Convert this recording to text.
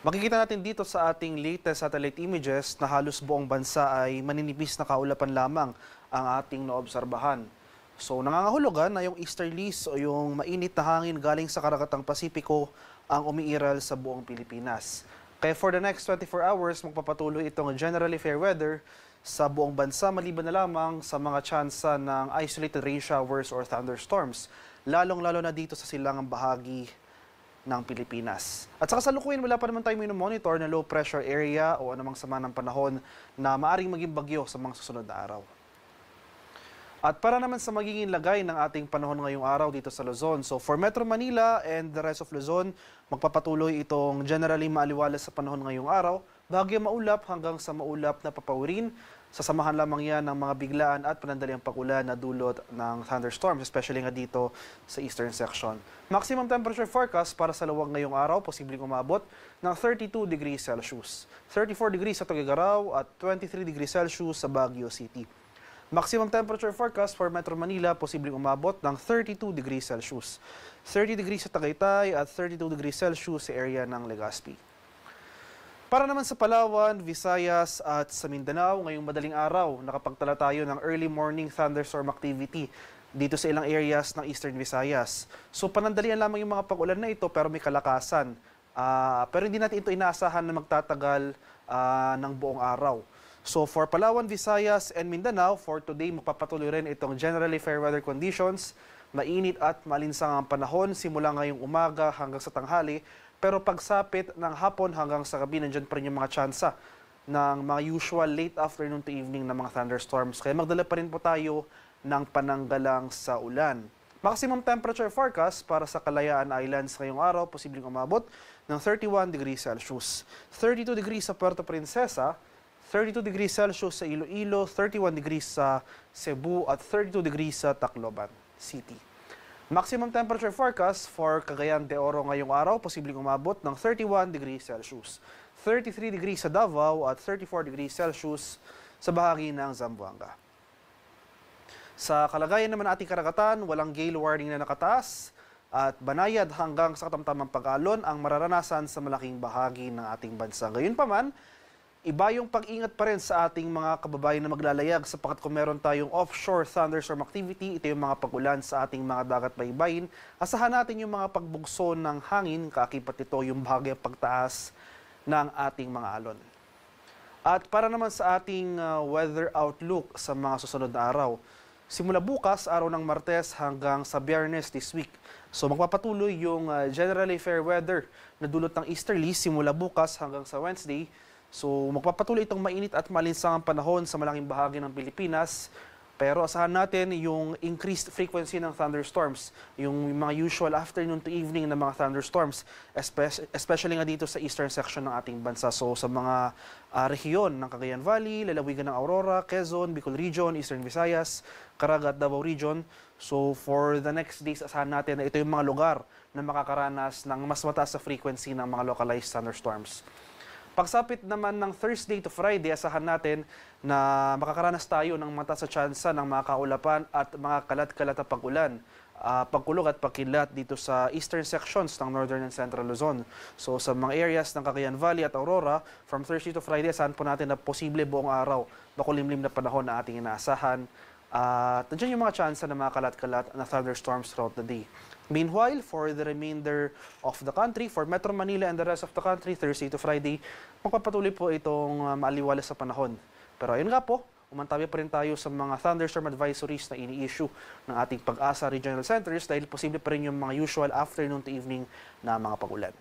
Makikita natin dito sa ating latest satellite images na halos buong bansa ay maninipis na kaulapan lamang ang ating naobserbahan. So nangangahulugan na yung easterlies o yung mainit na hangin galing sa karagatang Pasipiko ang umiiral sa buong Pilipinas. Kaya for the next 24 hours, magpapatuloy itong generally fair weather sa buong bansa maliban na lamang sa mga tsansa ng isolated rain showers or thunderstorms, lalong-lalo na dito sa silangang bahagi ng Pilipinas. At sa kasalukuyan, wala pa naman tayong monitor na low pressure area o anumang sama ng panahon na maaring maging bagyo sa mga susunod na araw. At para naman sa magiging lagay ng ating panahon ngayong araw dito sa Luzon. So for Metro Manila and the rest of Luzon, magpapatuloy itong generally maaliwalas sa panahon ngayong araw, bahagya maulap hanggang sa maulap na papawirin. Sasamahan lamang yan ng mga biglaan at panandaliang pag-ulan na dulot ng thunderstorms, especially nga dito sa eastern section. Maximum temperature forecast para sa luwag ngayong araw, posibleng umabot ng 32 degrees Celsius. 34 degrees sa Tuguegarao at 23 degrees Celsius sa Baguio City. Maximum temperature forecast for Metro Manila, posibleng umabot ng 32 degrees Celsius. 30 degrees sa Tagaytay at 32 degrees Celsius sa area ng Legazpi. Para naman sa Palawan, Visayas at sa Mindanao, ngayong madaling araw, nakapagtala tayo ng early morning thunderstorm activity dito sa ilang areas ng Eastern Visayas. So panandalian lamang yung mga pag-ulan na ito pero may kalakasan. Pero hindi natin ito inaasahan na magtatagal ng buong araw. So for Palawan, Visayas and Mindanao, for today magpapatuloy rin itong generally fair weather conditions. Mainit at malinsang ang panahon simula ngayong umaga hanggang sa tanghali. Pero pagsapit ng hapon hanggang sa gabi, nandiyan pa rin yung mga tsansa ng mga usual late afternoon to evening na mga thunderstorms. Kaya magdala pa rin po tayo ng pananggalang sa ulan. Maximum temperature forecast para sa Kalayaan Islands ngayong araw, posibleng umabot ng 31 degrees Celsius. 32 degrees sa Puerto Princesa, 32 degrees Celsius sa Iloilo, 31 degrees sa Cebu at 32 degrees sa Tacloban City. Maximum temperature forecast for Cagayan de Oro ngayong araw, posibleng umabot ng 31 degrees Celsius. 33 degrees sa Davao at 34 degrees Celsius sa bahagi ng Zamboanga. Sa kalagayan naman ating karagatan, walang gale warning na nakataas at banayad hanggang sa katamtamang pag-alon ang mararanasan sa malaking bahagi ng ating bansa. Gayunpaman, iba yung pag-ingat pa rin sa ating mga kababayan na maglalayag sapagkat kung meron tayong offshore thunderstorm activity, ito yung mga pag-ulan sa ating mga dagat baybayin. Asahan natin yung mga pagbugso ng hangin, kaakibat ito yung bahagyang pagtaas ng ating mga alon. At para naman sa ating weather outlook sa mga susunod na araw, simula bukas, araw ng Martes hanggang sa Biyernes this week. So magpapatuloy yung generally fair weather na dulot ng easterlies simula bukas hanggang sa Wednesday. So magpapatuloy itong mainit at malinsang panahon sa malaking bahagi ng Pilipinas. Pero asahan natin yung increased frequency ng thunderstorms, yung mga usual afternoon to evening na mga thunderstorms, especially nga dito sa eastern section ng ating bansa. So sa mga rehiyon ng Cagayan Valley, lalawigan ng Aurora, Quezon, Bicol Region, Eastern Visayas, Caraga at Davao Region. So for the next days, asahan natin na ito yung mga lugar na makakaranas ng mas mataas sa frequency ng mga localized thunderstorms. Pagsapit naman ng Thursday to Friday, asahan natin na makakaranas tayo ng mataas sa tsansa ng mga kaulapan at mga kalat-kalat na pag-ulan, pagkulog at pagkilat dito sa eastern sections ng Northern and Central Luzon. So sa mga areas ng Cagayan Valley at Aurora, from Thursday to Friday, asahan po natin na posible buong araw, makulimlim na panahon na ating inaasahan. At nandiyan yung mga tsansa ng mga kalat-kalat na thunderstorms throughout the day. Meanwhile, for the remainder of the country, for Metro Manila and the rest of the country, Thursday to Friday, magpapatuloy po itong maaliwalas sa panahon. Pero ayun nga po, umantabi pa rin tayo sa mga thunderstorm advisories na ini-issue ng ating Pag-asa Regional Centers dahil posible pa rin yung mga usual afternoon to evening na mga pag-ulan.